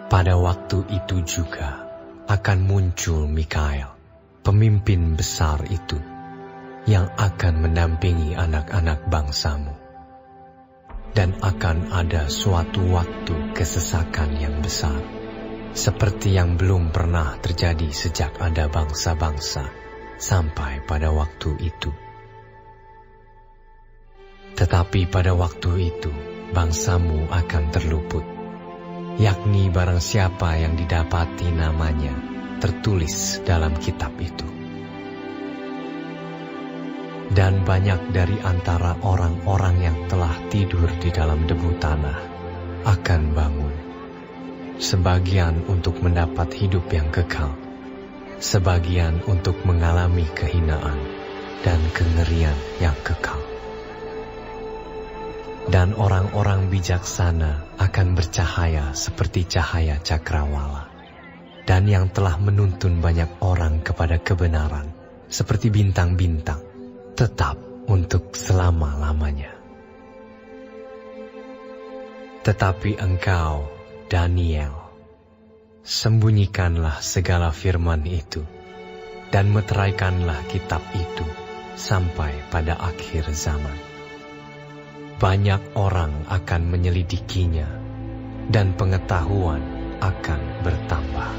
Pada waktu itu juga akan muncul Mikael, pemimpin besar itu, yang akan mendampingi anak-anak bangsamu. Dan akan ada suatu waktu kesesakan yang besar, seperti yang belum pernah terjadi sejak ada bangsa-bangsa sampai pada waktu itu. Tetapi pada waktu itu bangsamu akan terluput, yakni barang siapa yang didapati namanya tertulis dalam kitab itu. Dan banyak dari antara orang-orang yang telah tidur di dalam debu tanah akan bangun, sebagian untuk mendapat hidup yang kekal, sebagian untuk mengalami kehinaan dan kengerian yang kekal. Dan orang-orang bijaksana akan bercahaya seperti cahaya cakrawala, dan yang telah menuntun banyak orang kepada kebenaran seperti bintang-bintang, tetap untuk selama-lamanya. Tetapi engkau, Daniel, sembunyikanlah segala firman itu, dan meteraikanlah kitab itu sampai pada akhir zaman. Banyak orang akan menyelidikinya, dan pengetahuan akan bertambah.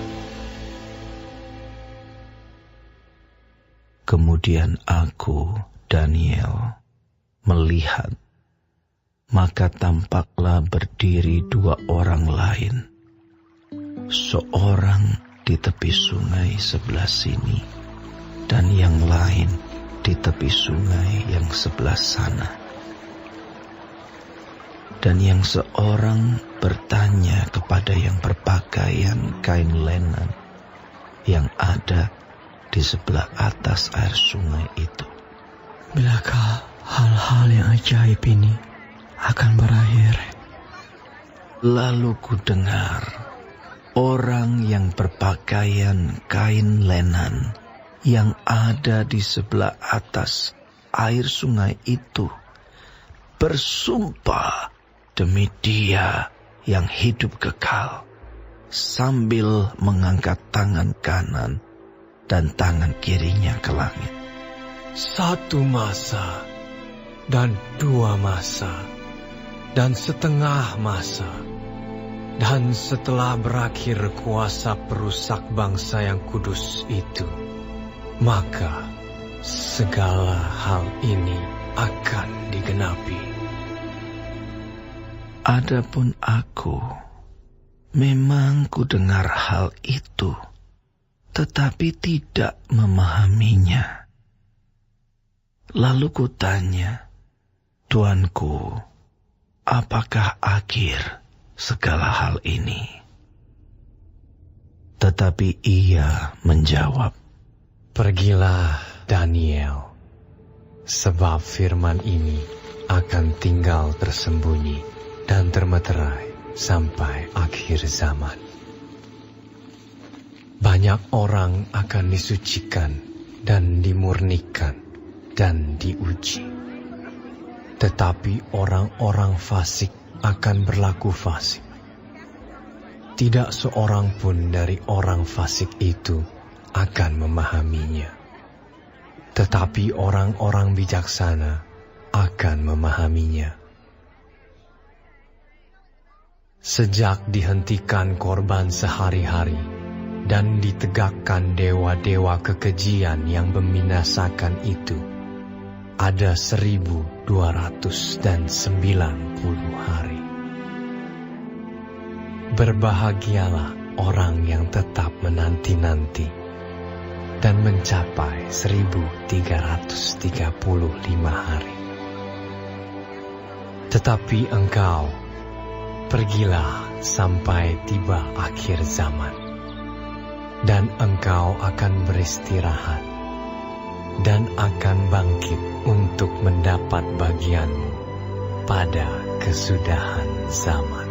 Kemudian aku, Daniel, melihat, maka tampaklah berdiri dua orang lain, seorang di tepi sungai sebelah sini, dan yang lain di tepi sungai yang sebelah sana. Dan yang seorang bertanya kepada yang berpakaian kain lenan yang ada di sebelah atas air sungai itu, bilakah hal-hal yang ajaib ini akan berakhir? Lalu ku dengar orang yang berpakaian kain lenan yang ada di sebelah atas air sungai itu bersumpah demi Dia yang hidup kekal, sambil mengangkat tangan kanan dan tangan kirinya ke langit. 1 masa, dan 2 masa, dan setengah masa, dan setelah berakhir kuasa perusak bangsa yang kudus itu, maka segala hal ini akan digenapi. Adapun aku, memang ku dengar hal itu, tetapi tidak memahaminya. Lalu ku tanya, Tuanku, apakah akhir segala hal ini? Tetapi ia menjawab, Pergilah, Daniel, sebab firman ini akan tinggal tersembunyi dan termeterai sampai akhir zaman. Banyak orang akan disucikan dan dimurnikan dan diuji. Tetapi orang-orang fasik akan berlaku fasik. Tidak seorang pun dari orang fasik itu akan memahaminya. Tetapi orang-orang bijaksana akan memahaminya. Sejak dihentikan korban sehari-hari dan ditegakkan dewa-dewa kekejian yang membinasakan itu, ada 1290 hari. Berbahagialah orang yang tetap menanti-nanti dan mencapai 1335 hari. Tetapi engkau, pergilah sampai tiba akhir zaman, dan engkau akan beristirahat dan akan bangkit untuk mendapat bagianmu pada kesudahan zaman.